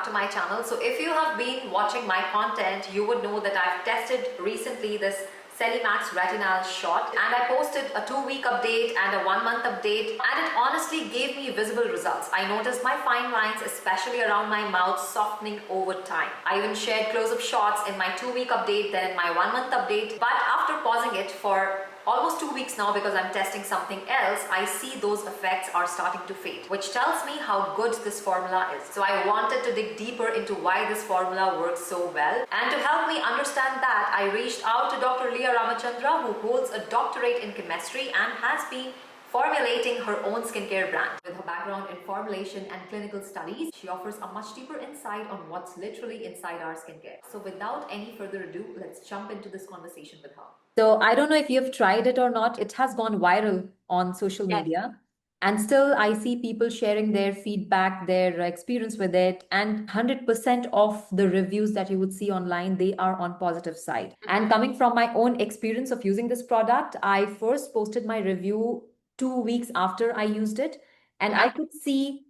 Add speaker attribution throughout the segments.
Speaker 1: back to my channel. So if you have been watching my content, you would know that I've tested recently this Celimax Retinal Shot, and I posted a 2-week update and a 1-month update, and it honestly gave me visible results. I noticed my fine lines, especially around my mouth, softening over time. I even shared close-up shots in my 2-week update, then in my 1-month update, but after pausing it for almost 2 weeks now because I'm testing something else, I see those effects are starting to fade, which tells me how good this formula is. So I wanted to dig deeper into why this formula works so well. And to help me understand that, I reached out to Dr. Liia Ramachandra, who holds a doctorate in chemistry and has been formulating her own skincare brand. With her background in formulation and clinical studies, she offers a much deeper insight on what's literally inside our skincare. So without any further ado, let's jump into this conversation with her. So I don't know if you've tried it or not. It has gone viral on social media. And still, I see people sharing their feedback, their experience with it. And 100% of the reviews that you would see online, they are on positive side. And coming from my own experience of using this product, I first posted my review 2 weeks after I used it. And I could see,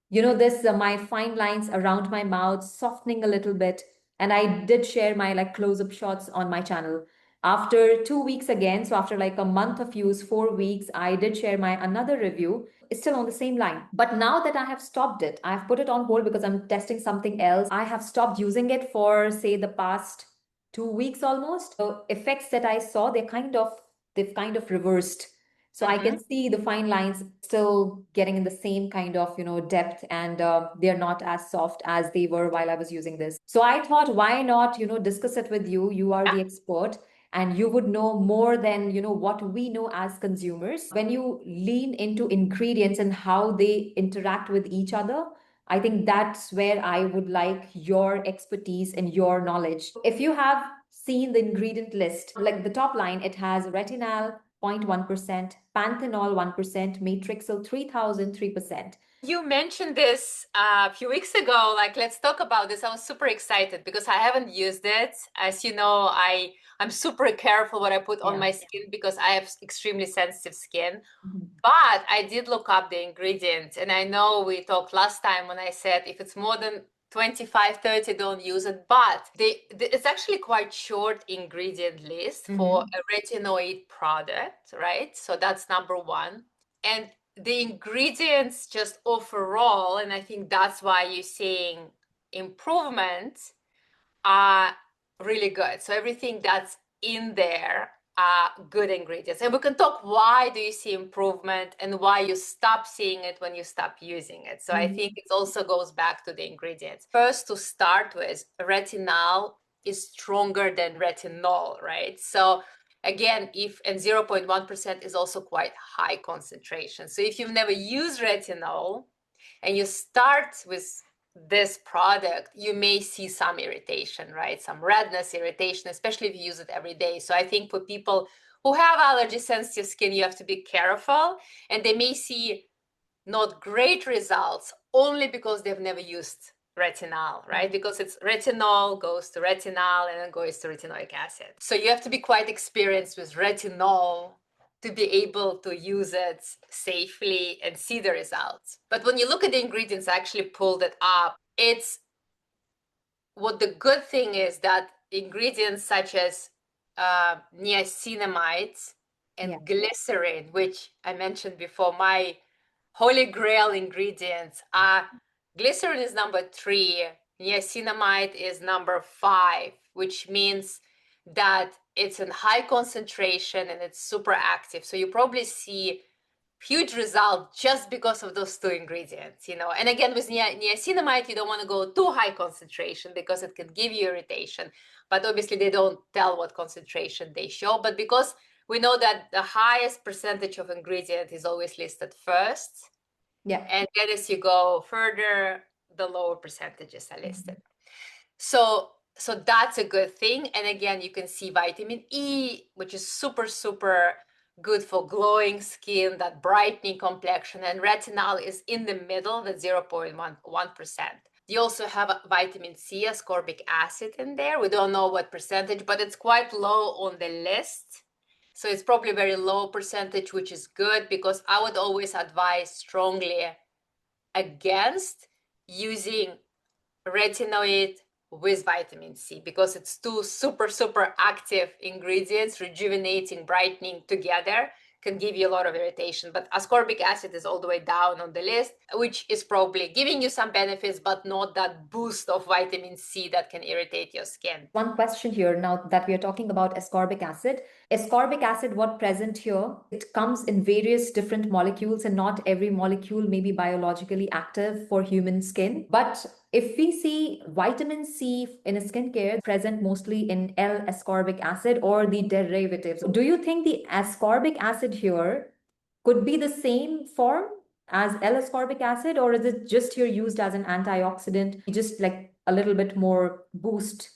Speaker 1: this my fine lines around my mouth softening a little bit. And I did share my close-up shots on my channel. After 2 weeks again, so after a month of use, 4 weeks, I did share my another review. It's still on the same line. But now that I have stopped it, I've put it on hold because I'm testing something else. I have stopped using it for, say, the past 2 weeks almost. The effects that I saw, they've kind of reversed. So I can see the fine lines still getting in the same kind of, depth, and they're not as soft as they were while I was using this. So I thought, why not, discuss it with you? You are the expert and you would know more than, what we know as consumers. When you lean into ingredients and how they interact with each other, I think that's where I would like your expertise and your knowledge. If you have seen the ingredient list, like the top line, it has retinol 0.1%, panthenol 1%, Matrixyl 3,003%.
Speaker 2: You mentioned this a few weeks ago, let's talk about this. I was super excited because I haven't used it. As you know, I'm super careful what I put on my skin because I have extremely sensitive skin. But I did look up the ingredients, and I know we talked last time when I said if it's more than 25, 30, don't use it. But it's actually quite short ingredient list for a retinoid product, right? So that's number one. And the ingredients just overall, and I think that's why you're seeing improvements, are really good. So everything that's in there are good ingredients. And we can talk why do you see improvement and why you stop seeing it when you stop using it. So I think it also goes back to the ingredients. First, to start with, retinol is stronger than retinol, right? So again, and 0.1% is also quite high concentration. So if you've never used retinol and you start with this product, you may see some irritation, right? Some redness, irritation, especially if you use it every day. So I think for people who have allergy sensitive skin, you have to be careful, and they may see not great results only because they've never used retinol, right? Because it's retinol goes to retinol and then goes to retinoic acid. So you have to be quite experienced with retinol to be able to use it safely and see the results. But when you look at the ingredients, I actually pulled it up. What the good thing is that ingredients such as niacinamide and glycerin, which I mentioned before, my holy grail ingredients are, glycerin is number 3, niacinamide is number 5, which means that it's in high concentration and it's super active. So you probably see huge result just because of those 2 ingredients, And again, with niacinamide, you don't want to go too high concentration because it can give you irritation. But obviously, they don't tell what concentration they show. But because we know that the highest percentage of ingredient is always listed first. And then as you go further, the lower percentages are listed. So that's a good thing. And again, you can see vitamin E, which is super, super good for glowing skin, that brightening complexion. And retinol is in the middle, the 0.1%. You also have vitamin C, ascorbic acid in there. We don't know what percentage, but it's quite low on the list. So it's probably very low percentage, which is good, because I would always advise strongly against using retinoid with vitamin C, because it's two super active ingredients, rejuvenating, brightening together, can give you a lot of irritation. But ascorbic acid is all the way down on the list, which is probably giving you some benefits, but not that boost of vitamin C that can irritate your skin.
Speaker 1: One question here now that we are talking about ascorbic acid. Ascorbic acid, what present here, it comes in various different molecules, and not every molecule may be biologically active for human skin. But if we see vitamin C in a skincare present mostly in L-ascorbic acid or the derivatives, do you think the ascorbic acid here could be the same form as L-ascorbic acid, or is it just here used as an antioxidant, just like a little bit more boost?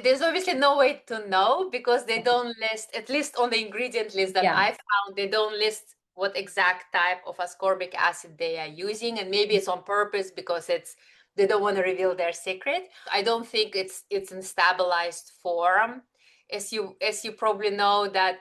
Speaker 2: There's obviously no way to know, because they don't list, at least on the ingredient list that I found, they don't list what exact type of ascorbic acid they are using, and maybe it's on purpose because they don't want to reveal their secret. I don't think it's in stabilized form, as you probably know that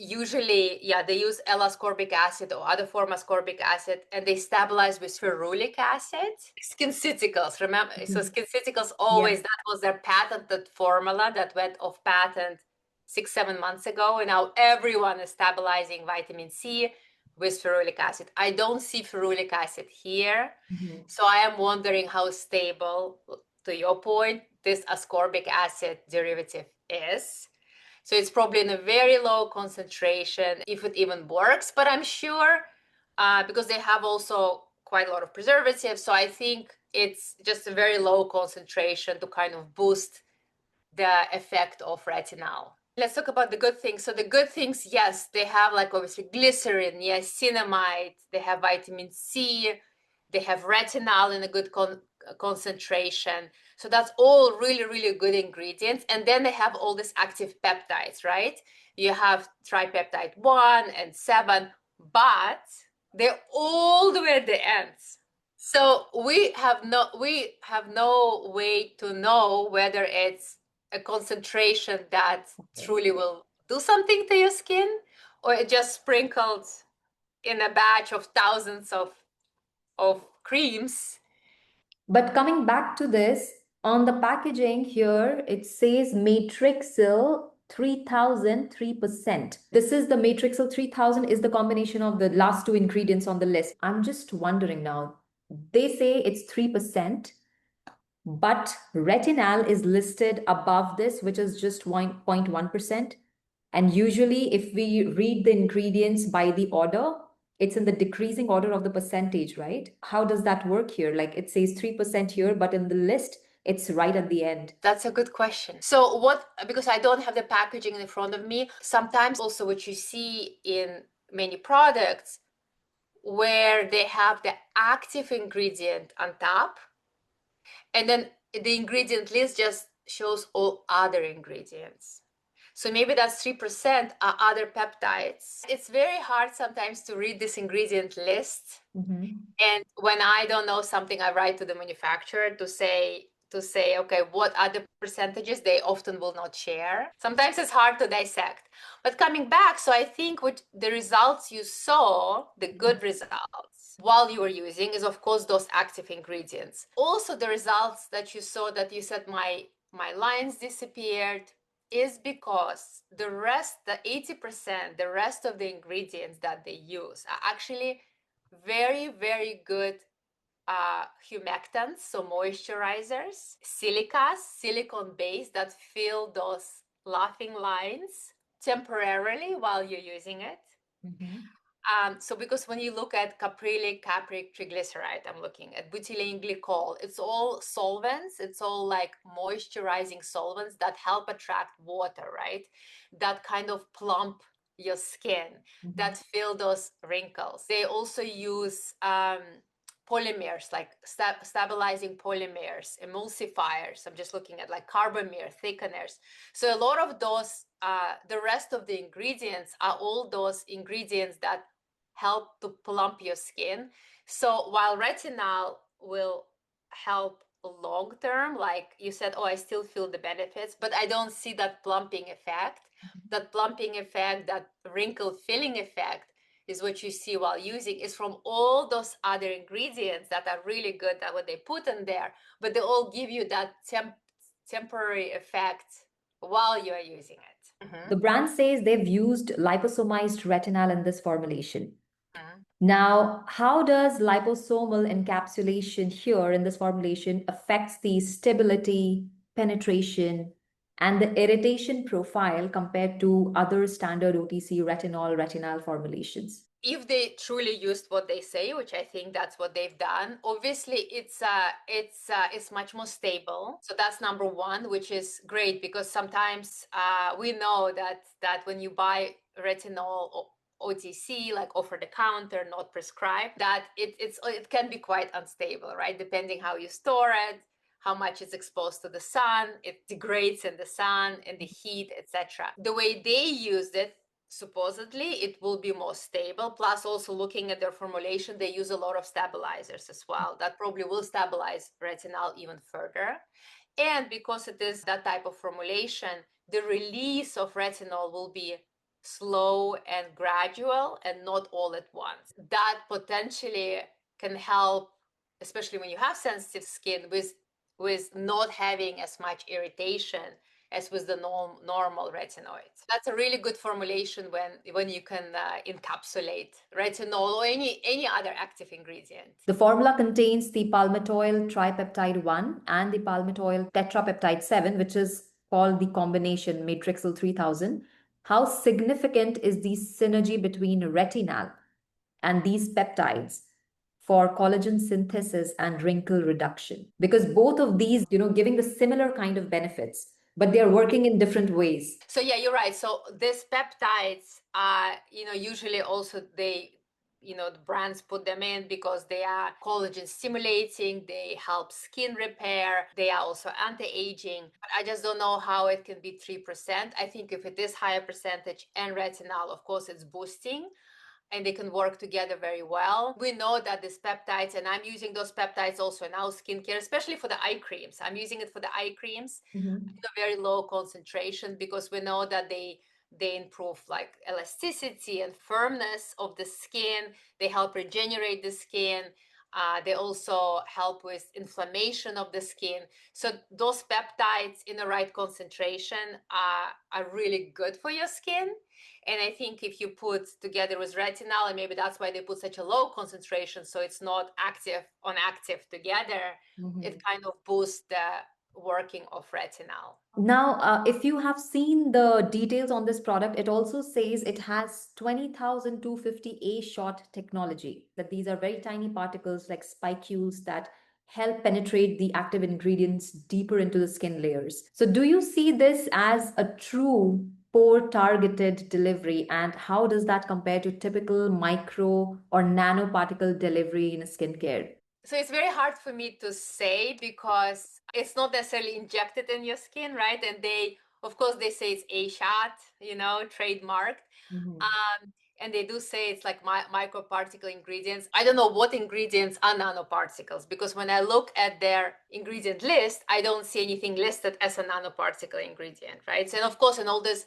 Speaker 2: usually, yeah, they use L-ascorbic acid or other form ascorbic acid, and they stabilize with ferulic acid. SkinCeuticals, remember? So SkinCeuticals always, that was their patented formula that went off patent 6-7 months ago, and now everyone is stabilizing vitamin C with ferulic acid. I don't see ferulic acid here, so I am wondering how stable, to your point, this ascorbic acid derivative is. So it's probably in a very low concentration, if it even works, but I'm sure because they have also quite a lot of preservatives. So I think it's just a very low concentration to kind of boost the effect of retinol. Let's talk about the good things. So the good things, yes, they have like obviously glycerin, niacinamide, they have vitamin C, they have retinol in a good concentration. So that's all really good ingredients. And then they have all these active peptides, right? You have tripeptide 1 and 7, but they're all the way at the ends. So we have no way to know whether it's a concentration that truly will do something to your skin, or it just sprinkled in a batch of thousands of creams.
Speaker 1: But coming back to this, on the packaging here, it says Matrixyl 3003%. This is the Matrixyl 3000 is the combination of the last two ingredients on the list. I'm just wondering now, they say it's 3%, but retinol is listed above this, which is just 1.1%. And usually, if we read the ingredients by the order, it's in the decreasing order of the percentage, right? How does that work here? Like it says 3% here, but in the list, it's right at the end.
Speaker 2: That's a good question. So because I don't have the packaging in front of me, sometimes also what you see in many products where they have the active ingredient on top, and then the ingredient list just shows all other ingredients. So maybe that's 3% are other peptides. It's very hard sometimes to read this ingredient list. And when I don't know something, I write to the manufacturer to say, okay, what are the percentages? They often will not share. Sometimes it's hard to dissect. But coming back, so I think what the results you saw, the good results, while you were using is, of course, those active ingredients. Also, the results that you saw, that you said my lines disappeared, is because the rest, the 80%, the rest of the ingredients that they use are actually very good humectants, so moisturizers, silicas, silicone base that fill those laughing lines temporarily while you're using it. So because when you look at caprylic, capric, triglyceride, I'm looking at butylene glycol, it's all solvents, it's all like moisturizing solvents that help attract water, right? That kind of plump your skin, that fill those wrinkles. They also use polymers, like stabilizing polymers, emulsifiers. I'm just looking at like carbamide, thickeners. So a lot of those, the rest of the ingredients are all those ingredients that help to plump your skin. So while retinol will help long term, like you said, oh, I still feel the benefits, but I don't see that plumping effect. That plumping effect, that wrinkle filling effect is what you see while using is from all those other ingredients that are really good at what they put in there, but they all give you that temporary effect while you are using it.
Speaker 1: The brand says they've used liposomized retinal in this formulation. Now, how does liposomal encapsulation here in this formulation affects the stability, penetration, and the irritation profile compared to other standard OTC retinol formulations?
Speaker 2: If they truly used what they say, which I think that's what they've done, obviously it's much more stable. So that's number one, which is great because sometimes we know that when you buy retinol OTC, like over the counter, not prescribed, that it can be quite unstable, right? Depending how you store it, how much it's exposed to the sun, it degrades in the sun, in the heat, etc. The way they used it, supposedly it will be more stable. Plus, also looking at their formulation, they use a lot of stabilizers as well. That probably will stabilize retinol even further. And because it is that type of formulation, the release of retinol will be slow and gradual and not all at once. That potentially can help, especially when you have sensitive skin, with not having as much irritation as with the normal retinoids. That's a really good formulation when you can encapsulate retinol or any other active ingredient.
Speaker 1: The formula contains the palmitoyl tripeptide 1 and the palmitoyl tetrapeptide 7, which is called the combination Matrixyl 3000. How significant is the synergy between retinal and these peptides for collagen synthesis and wrinkle reduction? Because both of these, giving the similar kind of benefits, but they are working in different ways.
Speaker 2: So yeah, you're right. So these peptides are, usually also the brands put them in because they are collagen stimulating, they help skin repair, they are also anti-aging. But I just don't know how it can be 3%. I think if it is higher percentage and retinol, of course, it's boosting and they can work together very well. We know that these peptides, and I'm using those peptides also in our skincare, especially for the eye creams. I'm using it for the eye creams in a very low concentration because we know that they improve like elasticity and firmness of the skin. They help regenerate the skin. They also help with inflammation of the skin. So those peptides in the right concentration are really good for your skin. And I think if you put together with retinol, and maybe that's why they put such a low concentration, so it's not active on active together, it kind of boosts the working of retinol.
Speaker 1: Now, if you have seen the details on this product, it also says it has 20,250 A shot technology, that these are very tiny particles like spicules that help penetrate the active ingredients deeper into the skin layers. So do you see this as a true pore targeted delivery, and how does that compare to typical micro or nanoparticle delivery in skincare?
Speaker 2: So it's very hard for me to say because it's not necessarily injected in your skin, right? And of course, they say it's A shot, trademarked. And they do say it's like microparticle ingredients. I don't know what ingredients are nanoparticles because when I look at their ingredient list, I don't see anything listed as a nanoparticle ingredient, right? So, and of course, in all this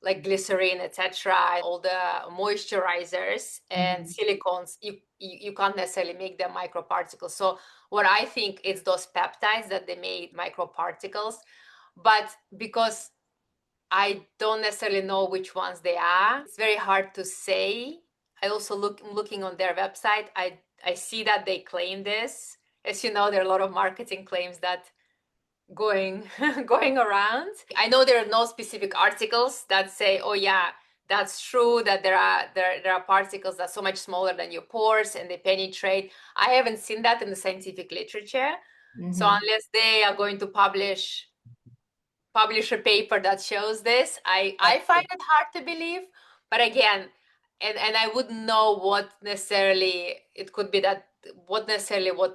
Speaker 2: like glycerin, etc., all the moisturizers and silicones, you can't necessarily make them microparticles. So what I think is those peptides that they made microparticles, but because I don't necessarily know which ones they are, it's very hard to say. I also looking on their website, I see that they claim this. As you know, there are a lot of marketing claims that going around. I know there are no specific articles that say, oh yeah, that's true, that there are particles that are so much smaller than your pores and they penetrate. I haven't seen that in the scientific literature. So unless they are going to publish a paper that shows this, I find it hard to believe. But again, and I wouldn't know what necessarily it could be, that what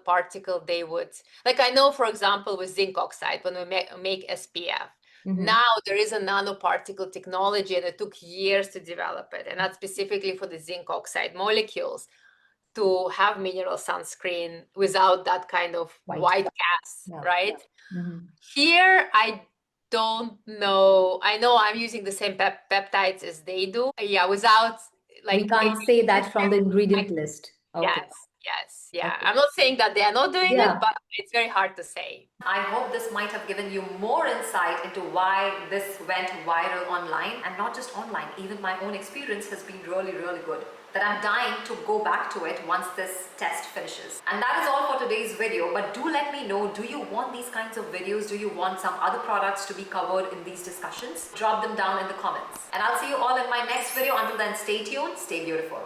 Speaker 2: particle they would, like I know, for example, with zinc oxide, when we make SPF, now there is a nanoparticle technology and it took years to develop it. And that's specifically for the zinc oxide molecules to have mineral sunscreen without that kind of white cast, right? Here, don't know. I know I'm using the same peptides as they do. Yeah, without
Speaker 3: We
Speaker 2: like
Speaker 3: can't say that from the ingredient list. Okay.
Speaker 2: yes, yeah.
Speaker 3: Okay.
Speaker 2: I'm not saying that they are not doing it,
Speaker 3: Yeah.
Speaker 2: but it's very hard to say.
Speaker 1: I hope this might have given you more insight into why this went viral online, and not just online, even my own experience has been really, really good, that I'm dying to go back to it once this test finishes. And that is all for today's video, but do let me know, do you want these kinds of videos? Do you want some other products to be covered in these discussions? Drop them down in the comments. And I'll see you all in my next video. Until then, stay tuned, stay beautiful.